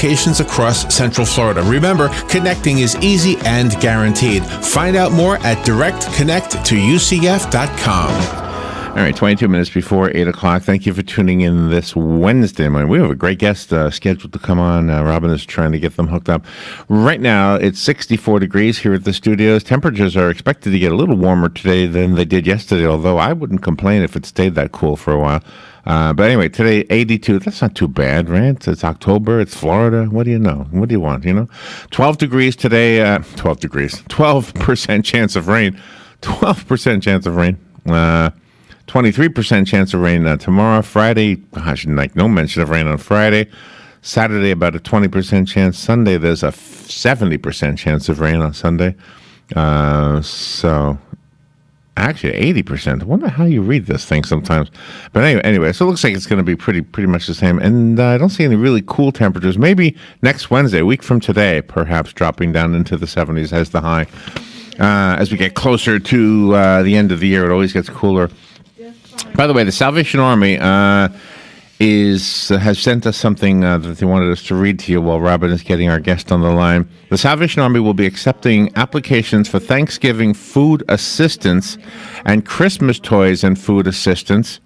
locations across Central Florida. Remember, connecting is easy and guaranteed. Find out more at directconnect2ucf.com. All right, 22 minutes before 8 o'clock. Thank you for tuning in this Wednesday morning. We have a great guest scheduled to come on. Robin is trying to get them hooked up. Right now, it's 64 degrees here at the studios. Temperatures are expected to get a little warmer today than they did yesterday, although I wouldn't complain if it stayed that cool for a while. But anyway, today, 82. That's not too bad, right? It's October. It's Florida. What do you know? What do you want, 12 degrees today. 12 degrees. 12% chance of rain. 12% chance of rain. 23% chance of rain tomorrow. Friday, gosh, like no mention of rain on Friday. Saturday, about a 20% chance. Sunday, there's a 70% chance of rain on Sunday. So, actually, 80%. I wonder how you read this thing sometimes. But anyway, so it looks like it's going to be pretty much the same. And I don't see any really cool temperatures. Maybe next Wednesday, a week from today, perhaps dropping down into the 70s as the high. As we get closer to the end of the year, it always gets cooler. By the way, the Salvation Army has sent us something that they wanted us to read to you while Robin is getting our guest on the line. The Salvation Army will be accepting applications for Thanksgiving food assistance and Christmas toys and food assistance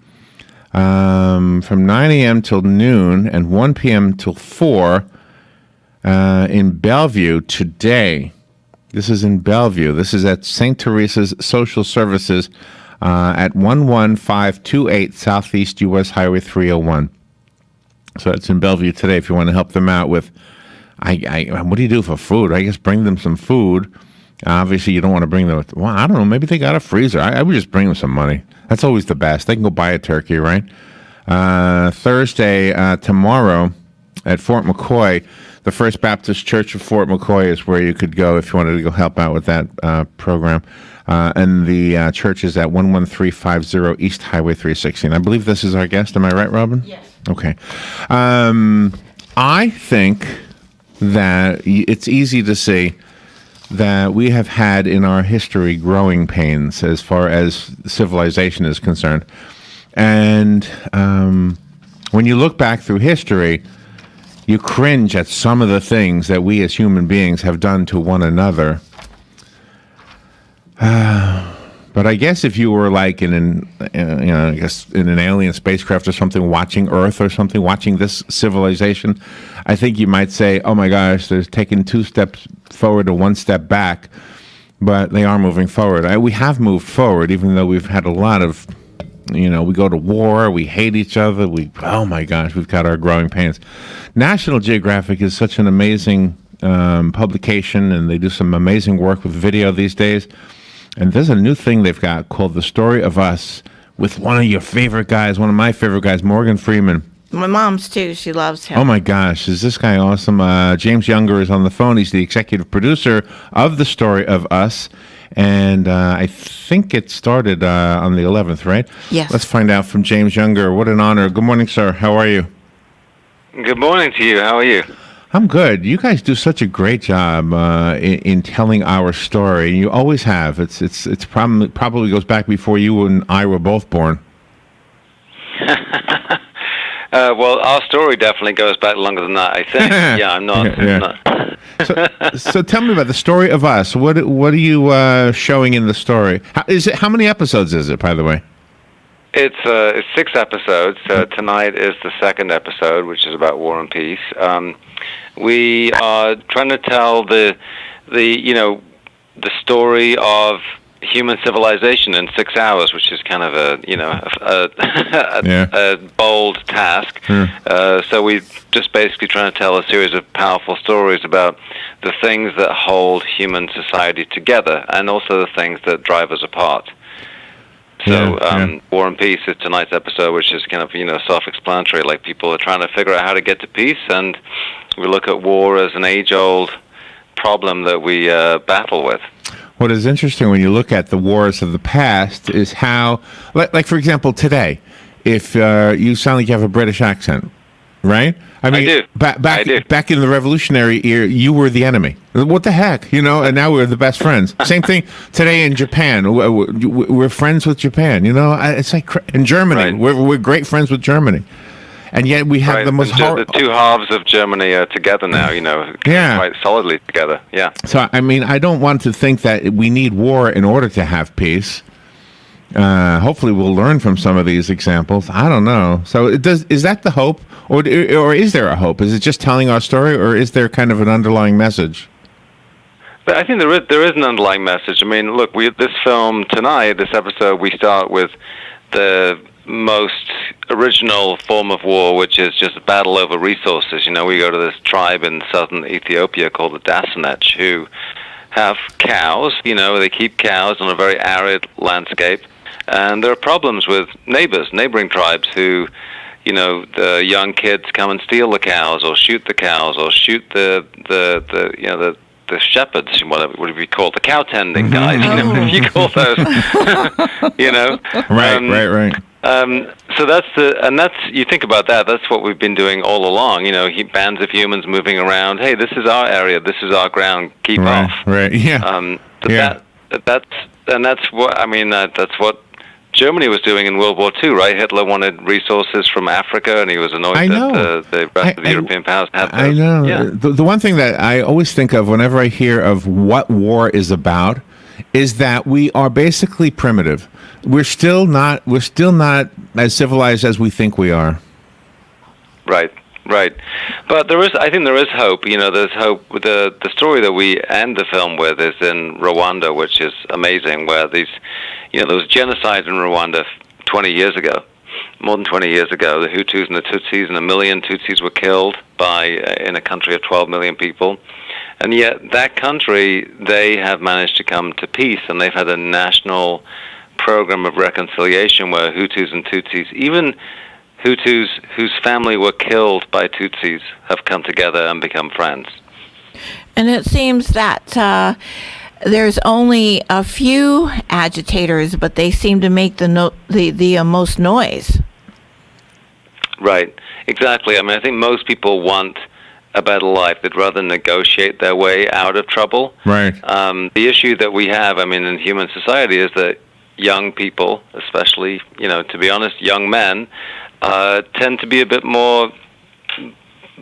from 9 a.m. till noon and 1 p.m. till 4 in Bellevue today. This is in Bellevue. This is at St. Teresa's Social Services at 11528 Southeast U.S. Highway 301. So it's in Bellevue today if you want to help them out with, what do you do for food? I guess bring them some food. Obviously, you don't want to bring them, I don't know, maybe they got a freezer. I would just bring them some money. That's always the best. They can go buy a turkey, right? Thursday, tomorrow at Fort McCoy, the First Baptist Church of Fort McCoy is where you could go if you wanted to go help out with that program. And the church is at 11350 East Highway 316. I believe this is our guest. Am I right, Robin? Yes. Okay. I think that it's easy to see that we have had in our history growing pains as far as civilization is concerned. And when you look back through history, you cringe at some of the things that we as human beings have done to one another. But I guess if you were like in an alien spacecraft or something, watching Earth or something, watching this civilization, I think you might say, "Oh my gosh, they're taking 2 steps forward or 1 step back," but they are moving forward. We have moved forward, even though we've had a lot of, we go to war, we hate each other. Oh my gosh, we've got our growing pains. National Geographic is such an amazing publication, and they do some amazing work with video these days. And there's a new thing they've got called The Story of Us with one of your favorite guys, one of my favorite guys, Morgan Freeman. My mom's too. She loves him. Oh my gosh, is this guy awesome? James Younger is on the phone. He's the executive producer of The Story of Us. And I think it started on the 11th, right? Yes. Let's find out from James Younger. What an honor. Good morning, sir. How are you? Good morning to you. How are you? I'm good. You guys do such a great job in telling our story. You always have. It's probably goes back before you and I were both born. Well, our story definitely goes back longer than that, I think. Yeah, I'm not. So tell me about The Story of Us. What are you showing in the story? How many episodes is it, by the way? It's 6 episodes. Tonight is the 2nd episode, which is about War and Peace. We are trying to tell the story of human civilization in 6 hours, which is kind of a bold task. So we just basically trying to tell a series of powerful stories about the things that hold human society together, and also the things that drive us apart. So War and Peace is tonight's episode, which is kind of self-explanatory. Like, people are trying to figure out how to get to peace, and we look at war as an age-old problem that we battle with. What is interesting when you look at the wars of the past is how, like for example, today, if you sound like you have a British accent, right? I do. Back in the Revolutionary era, you were the enemy. What the heck, And now we're the best friends. Same thing today in Japan. We're friends with Japan. It's like in Germany. Right. We're great friends with Germany. and yet we have Right. the most The two halves of Germany are together now, Yeah. quite solidly together. Yeah. So, I mean, I don't want to think that we need war in order to have peace. Hopefully, we'll learn from some of these examples. I don't know. So, is that the hope, or is there a hope? Is it just telling our story, or is there kind of an underlying message? But I think there is an underlying message. I mean, look, this film tonight, this episode, we start with the most original form of war, which is just a battle over resources. We go to this tribe in southern Ethiopia called the Dasanech, who have cows. They keep cows on a very arid landscape. And there are problems with neighboring tribes who, the young kids come and steal the cows, or shoot the cows, or shoot the shepherds, whatever you call it, the cow tending guys. If you call those, Right. So that's you think about that. That's what we've been doing all along. Bands of humans moving around. Hey, this is our area. This is our ground. Keep off. Right. Yeah. That's what Germany was doing in World War II, right? Hitler wanted resources from Africa, and he was annoyed that the rest of the European powers had those. I know. Yeah. The one thing that I always think of whenever I hear of what war is about is that we are basically primitive. We're still not as civilized as we think we are. Right. But I think there is hope. There's hope. The story that we end the film with is in Rwanda, which is amazing, where there was genocide in Rwanda 20 years ago, more than 20 years ago. The Hutus and the Tutsis, and 1 million Tutsis were killed in a country of 12 million people. And yet that country, they have managed to come to peace, and they've had a national program of reconciliation where Hutus and Tutsis, even Hutus whose family were killed by Tutsis, have come together and become friends. And it seems that there's only a few agitators, but they seem to make the most noise. Right, exactly. I mean, I think most people want a better life. They'd rather negotiate their way out of trouble. Right. The issue that we have, in human society, is that young people, especially, to be honest, young men, tend to be a bit more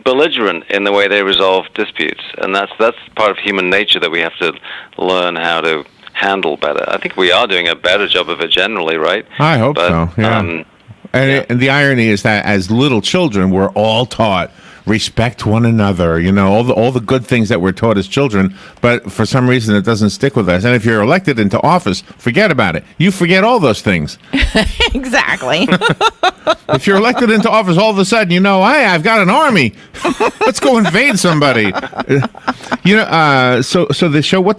belligerent in the way they resolve disputes, and that's part of human nature that we have to learn how to handle better. I think we are doing a better job of it generally, right? I hope so. Yeah. And the irony is that as little children, we're all taught respect one another, all the good things that we're taught as children, but for some reason it doesn't stick with us. And if you're elected into office, forget about it. You forget all those things. Exactly. If you're elected into office, all of a sudden, hey, I've got an army. Let's go invade somebody. So the show,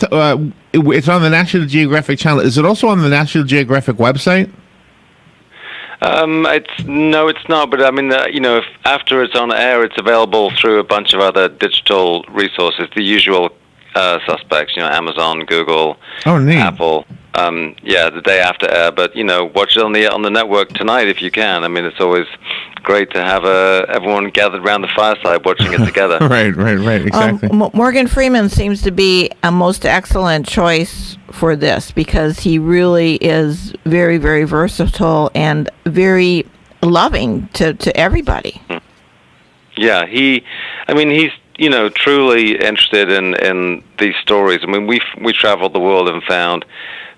it's on the National Geographic Channel. Is it also on the National Geographic website? It's not. But if after it's on air, it's available through a bunch of other digital resources. The usual suspects, Amazon, Google, Apple. The day after air. But watch it on the network tonight if you can. It's always great to have everyone gathered around the fireside watching it together. Right. Exactly. Morgan Freeman seems to be a most excellent choice for this because he really is very, very versatile and very loving to everybody. Yeah, he's truly interested in these stories. We traveled the world and found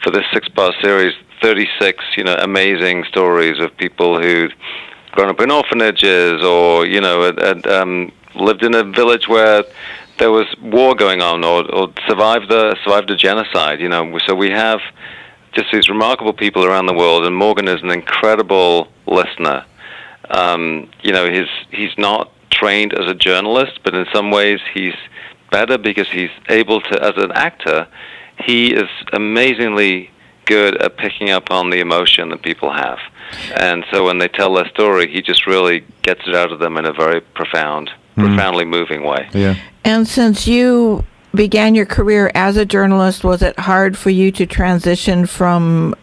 for this 6-part series 36 amazing stories of people who'd grown up in orphanages or had lived in a village where there was war going on or survived a genocide. So we have just these remarkable people around the world, and Morgan is an incredible listener. He's not trained as a journalist, but in some ways he's better because he's able to, as an actor, he is amazingly good at picking up on the emotion that people have. And so when they tell their story, he just really gets it out of them in a very profoundly moving way. Yeah. And since you began your career as a journalist, was it hard for you to transition from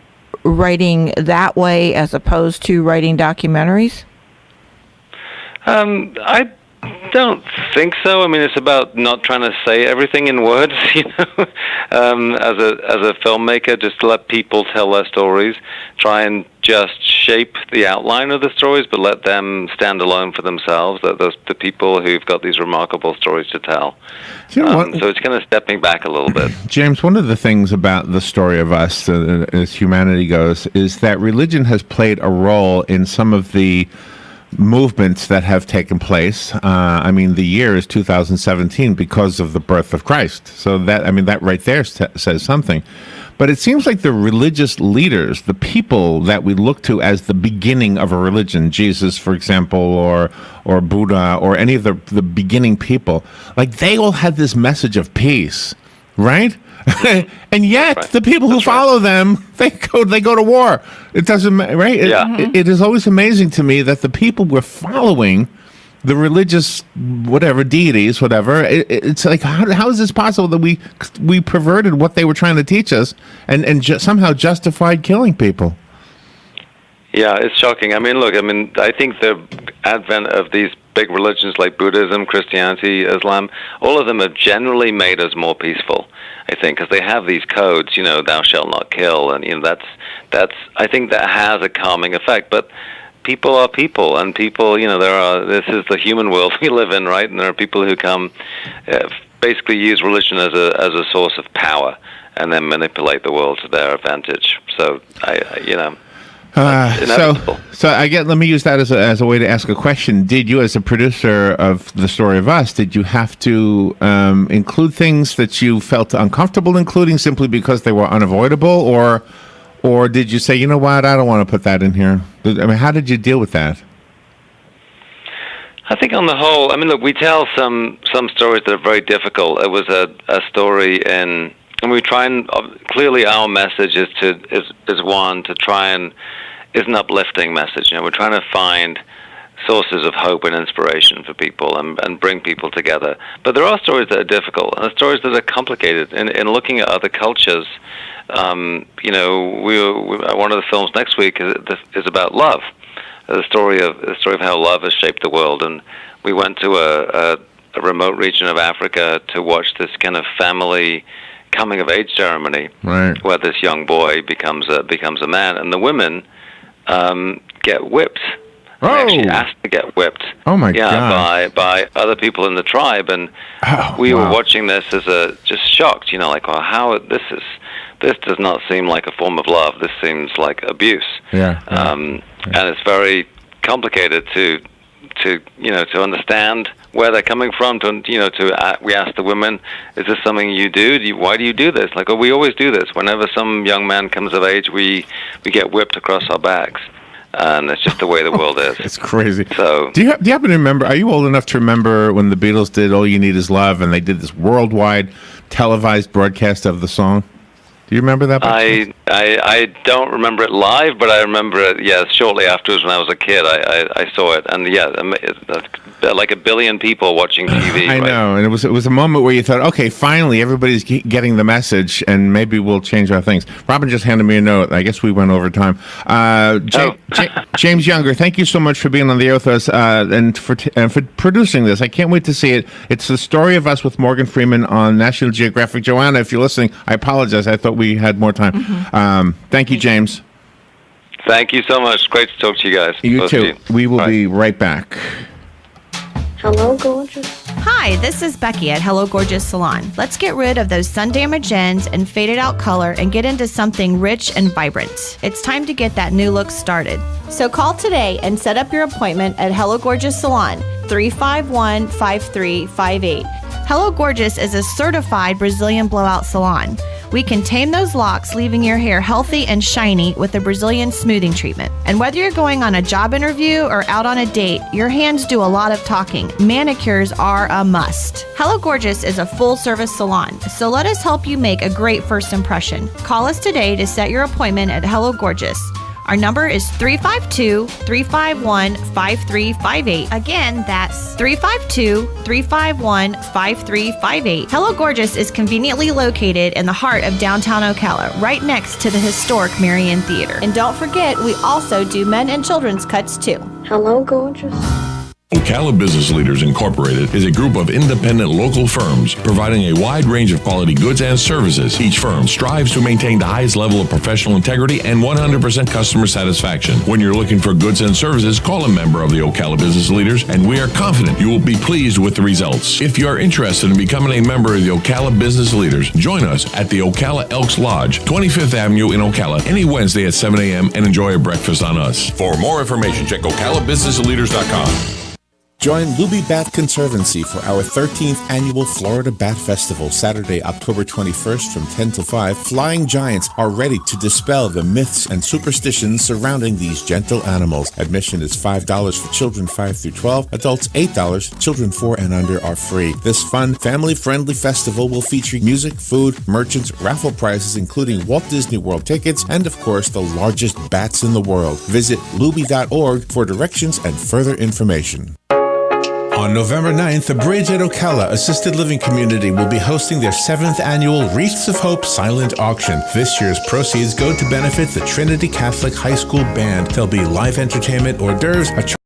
writing that way as opposed to writing documentaries? I don't think so. I mean, it's about not trying to say everything in words, as a filmmaker, just to let people tell their stories, try and just shape the outline of the stories, but let them stand alone for themselves, the people who've got these remarkable stories to tell. So it's kind of stepping back a little bit. James, one of the things about the story of us, as humanity goes, is that religion has played a role in some of the movements that have taken place. I mean, the year is 2017 because of the birth of Christ. So that right there says something. But it seems like the religious leaders, the people that we look to as the beginning of a religion, Jesus, for example, or Buddha, or any of the beginning people, like they all had this message of peace, right? And yet, the people who follow them, they go to war. It doesn't, right? It is always amazing to me that the people we're following, the religious whatever deities, whatever, it's like how is this possible that we perverted what they were trying to teach us and somehow justified killing people? Yeah, it's shocking. I mean, look, I think the advent of these big religions like Buddhism, Christianity, Islam, all of them have generally made us more peaceful, I think, because they have these codes, thou shalt not kill, and that's I think that has a calming effect. But people are people, and people, this is the human world we live in, right? And there are people who come, basically use religion as a source of power, and then manipulate the world to their advantage. So let me use that as a way to ask a question. Did you, as a producer of The Story of Us, did you have to include things that you felt uncomfortable including simply because they were unavoidable, or did you say, you know what, I don't want to put that in here? How did you deal with that? I think on the whole, look, we tell some stories that are very difficult. It was a story and we try and clearly our message is one to try and is an uplifting message. We're trying to find sources of hope and inspiration for people and bring people together. But there are stories that are difficult and stories that are complicated. In looking at other cultures, one of the films next week is about love, the story of how love has shaped the world. And we went to a remote region of Africa to watch this kind of family coming of age ceremony, right, where this young boy becomes a man, and the women get whipped. They actually asked to get whipped. Oh my God! By other people in the tribe, and we were watching this as just shocked. How this does not seem like a form of love. This seems like abuse. And it's very complicated to understand where they're coming from. We ask the women, is this something you do? Why do you do this? Like, we always do this. Whenever some young man comes of age, we get whipped across our backs. And it's just the way the world is. It's crazy. So, do you happen to remember, are you old enough to remember when the Beatles did All You Need Is Love, and they did this worldwide televised broadcast of the song? Do you remember that? I don't remember it live, but I remember it, shortly afterwards when I was a kid. I saw it, and like a billion people watching TV. I know, and it was a moment where you thought, okay, finally everybody's getting the message, and maybe we'll change our things. Robin just handed me a note. I guess we went over time. James Younger, thank you so much for being on the air with us and for producing this. I can't wait to see it. It's The Story of Us with Morgan Freeman on National Geographic. Joanna, if you're listening, I apologize. I thought we had more time. Mm-hmm. Thank you, James. Thank you so much. Great to talk to you guys. You too. We will be right back. Hello, gorgeous. Hi, this is Becky at Hello Gorgeous Salon. Let's get rid of those sun-damaged ends and faded out color and get into something rich and vibrant. It's time to get that new look started. So call today and set up your appointment at Hello Gorgeous Salon, 351-5358. Hello Gorgeous is a certified Brazilian blowout salon. We can tame those locks, leaving your hair healthy and shiny with a Brazilian smoothing treatment. And whether you're going on a job interview or out on a date, your hands do a lot of talking. Manicures are a must. Hello Gorgeous is a full-service salon, so let us help you make a great first impression. Call us today to set your appointment at Hello Gorgeous. Our number is 352-351-5358. Again, that's 352-351-5358. Hello Gorgeous is conveniently located in the heart of downtown Ocala, right next to the historic Marion Theater. And don't forget, we also do men and children's cuts too. Hello, gorgeous. Ocala Business Leaders Incorporated is a group of independent local firms providing a wide range of quality goods and services. Each firm strives to maintain the highest level of professional integrity and 100% customer satisfaction. When you're looking for goods and services, call a member of the Ocala Business Leaders, and we are confident you will be pleased with the results. If you are interested in becoming a member of the Ocala Business Leaders, join us at the Ocala Elks Lodge, 25th Avenue in Ocala, any Wednesday at 7 a.m. and enjoy a breakfast on us. For more information, check OcalaBusinessLeaders.com. Join Luby Bat Conservancy for our 13th annual Florida Bat Festival, Saturday, October 21st from 10 to 5. Flying Giants are ready to dispel the myths and superstitions surrounding these gentle animals. Admission is $5 for children 5 through 12, adults $8, children 4 and under are free. This fun, family-friendly festival will feature music, food, merchants, raffle prizes including Walt Disney World tickets, and of course the largest bats in the world. Visit luby.org for directions and further information. On November 9th, the Bridge at Ocala Assisted Living Community will be hosting their 7th annual Wreaths of Hope silent auction. This year's proceeds go to benefit the Trinity Catholic High School Band. There'll be live entertainment, hors d'oeuvres, a